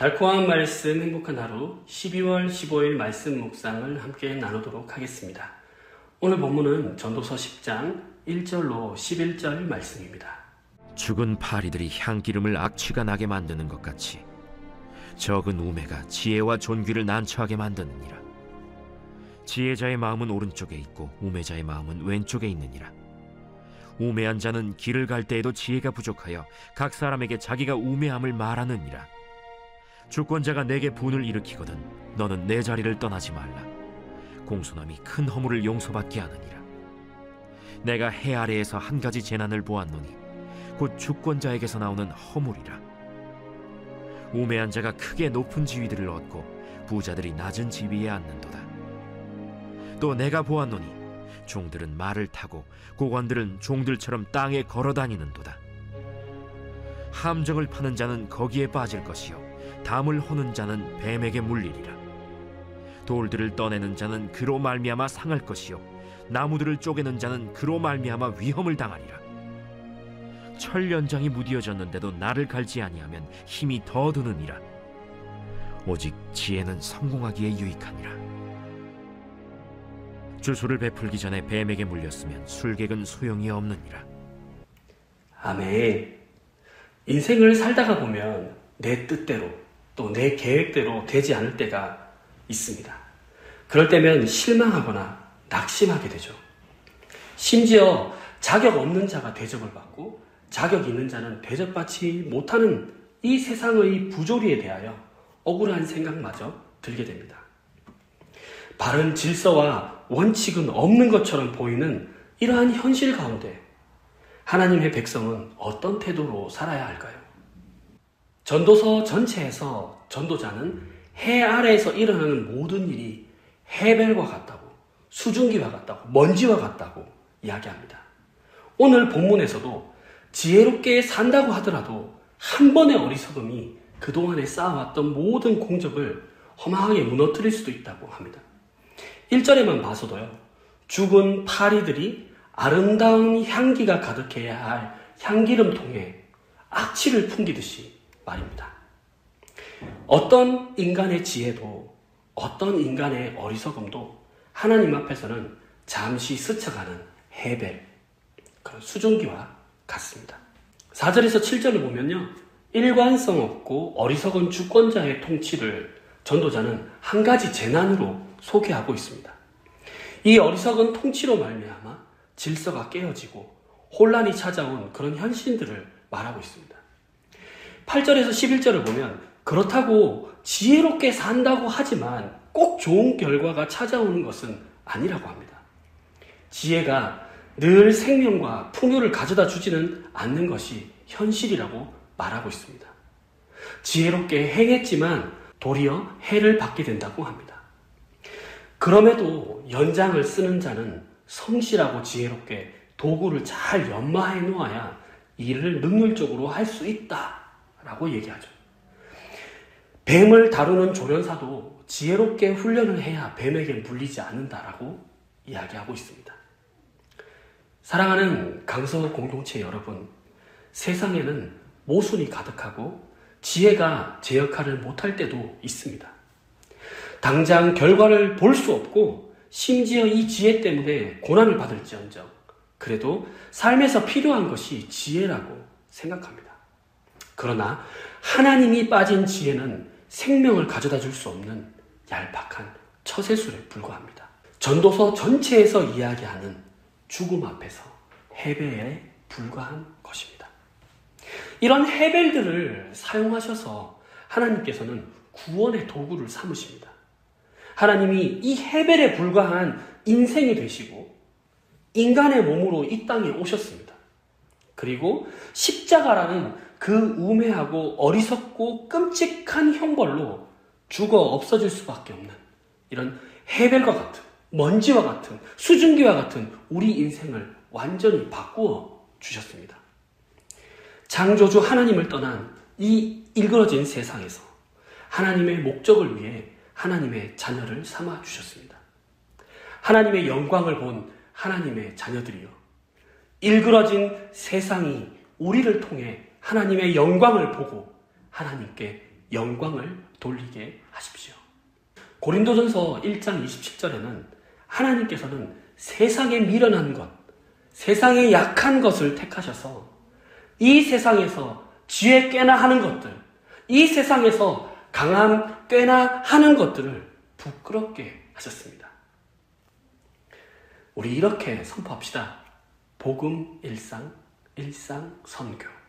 달콤한 말씀 행복한 하루 12월 15일 말씀 묵상을 함께 나누도록 하겠습니다. 오늘 본문은 전도서 10장 1절로 11절 말씀입니다. 죽은 파리들이 향기름을 악취가 나게 만드는 것 같이 적은 우매가 지혜와 존귀를 난처하게 만드느니라. 지혜자의 마음은 오른쪽에 있고 우매자의 마음은 왼쪽에 있느니라. 우매한 자는 길을 갈 때에도 지혜가 부족하여 각 사람에게 자기가 우매함을 말하느니라. 주권자가 내게 분을 일으키거든 너는 내 자리를 떠나지 말라. 공손함이 큰 허물을 용서받게 하느니라. 내가 해 아래에서 한 가지 재난을 보았노니 곧 주권자에게서 나오는 허물이라. 우매한 자가 크게 높은 지위들을 얻고 부자들이 낮은 지위에 앉는도다. 또 내가 보았노니 종들은 말을 타고 고관들은 종들처럼 땅에 걸어다니는도다. 함정을 파는 자는 거기에 빠질 것이요 담을 호는 자는 뱀에게 물리리라. 돌들을 떠내는 자는 그로 말미암아 상할 것이요 나무들을 쪼개는 자는 그로 말미암아 위험을 당하리라. 철 연장이 무디어졌는데도 나를 갈지 아니하면 힘이 더 드느니라. 오직 지혜는 성공하기에 유익하니라. 주술을 베풀기 전에 뱀에게 물렸으면 술객은 소용이 없느니라. 아멘. 인생을 살다가 보면 내 뜻대로 또 내 계획대로 되지 않을 때가 있습니다. 그럴 때면 실망하거나 낙심하게 되죠. 심지어 자격 없는 자가 대접을 받고 자격 있는 자는 대접받지 못하는 이 세상의 부조리에 대하여 억울한 생각마저 들게 됩니다. 바른 질서와 원칙은 없는 것처럼 보이는 이러한 현실 가운데 하나님의 백성은 어떤 태도로 살아야 할까요? 전도서 전체에서 전도자는 해 아래에서 일어나는 모든 일이 해벨과 같다고, 수증기와 같다고, 먼지와 같다고 이야기합니다. 오늘 본문에서도 지혜롭게 산다고 하더라도 한 번의 어리석음이 그동안에 쌓아왔던 모든 공적을 허망하게 무너뜨릴 수도 있다고 합니다. 1절에만 봐서도요, 죽은 파리들이 아름다운 향기가 가득해야 할 향기름통에 악취를 풍기듯이 말입니다. 어떤 인간의 지혜도 어떤 인간의 어리석음도 하나님 앞에서는 잠시 스쳐가는 해벨, 그런 수증기와 같습니다. 4절에서 7절을 보면요, 일관성 없고 어리석은 주권자의 통치를 전도자는 한 가지 재난으로 소개하고 있습니다. 이 어리석은 통치로 말미암아 질서가 깨어지고 혼란이 찾아온 그런 현실들을 말하고 있습니다. 8절에서 11절을 보면 그렇다고 지혜롭게 산다고 하지만 꼭 좋은 결과가 찾아오는 것은 아니라고 합니다. 지혜가 늘 생명과 풍요를 가져다 주지는 않는 것이 현실이라고 말하고 있습니다. 지혜롭게 행했지만 도리어 해를 받게 된다고 합니다. 그럼에도 연장을 쓰는 자는 성실하고 지혜롭게 도구를 잘 연마해 놓아야 일을 능률적으로 할 수 있다라고 얘기하죠. 뱀을 다루는 조련사도 지혜롭게 훈련을 해야 뱀에게 물리지 않는다라고 이야기하고 있습니다. 사랑하는 강서 공동체 여러분, 세상에는 모순이 가득하고 지혜가 제 역할을 못할 때도 있습니다. 당장 결과를 볼 수 없고 심지어 이 지혜 때문에 고난을 받을지언정 그래도 삶에서 필요한 것이 지혜라고 생각합니다. 그러나 하나님이 빠진 지혜는 생명을 가져다 줄 수 없는 얄팍한 처세술에 불과합니다. 전도서 전체에서 이야기하는 죽음 앞에서 해벨에 불과한 것입니다. 이런 해벨들을 사용하셔서 하나님께서는 구원의 도구를 삼으십니다. 하나님이 이 해벨에 불과한 인생이 되시고 인간의 몸으로 이 땅에 오셨습니다. 그리고 십자가라는 그 우매하고 어리석고 끔찍한 형벌로 죽어 없어질 수밖에 없는 이런 해벨과 같은, 먼지와 같은, 수증기와 같은 우리 인생을 완전히 바꾸어 주셨습니다. 창조주 하나님을 떠난 이 일그러진 세상에서 하나님의 목적을 위해 하나님의 자녀를 삼아 주셨습니다. 하나님의 영광을 본 하나님의 자녀들이요, 일그러진 세상이 우리를 통해 하나님의 영광을 보고 하나님께 영광을 돌리게 하십시오. 고린도전서 1장 27절에는 하나님께서는 세상에 미련한 것, 세상에 약한 것을 택하셔서 이 세상에서 지혜 꾀나 하는 것들, 이 세상에서 강함 꾀나 하는 것들을 부끄럽게 하셨습니다. 우리 이렇게 선포합시다. 복음 일상 선교.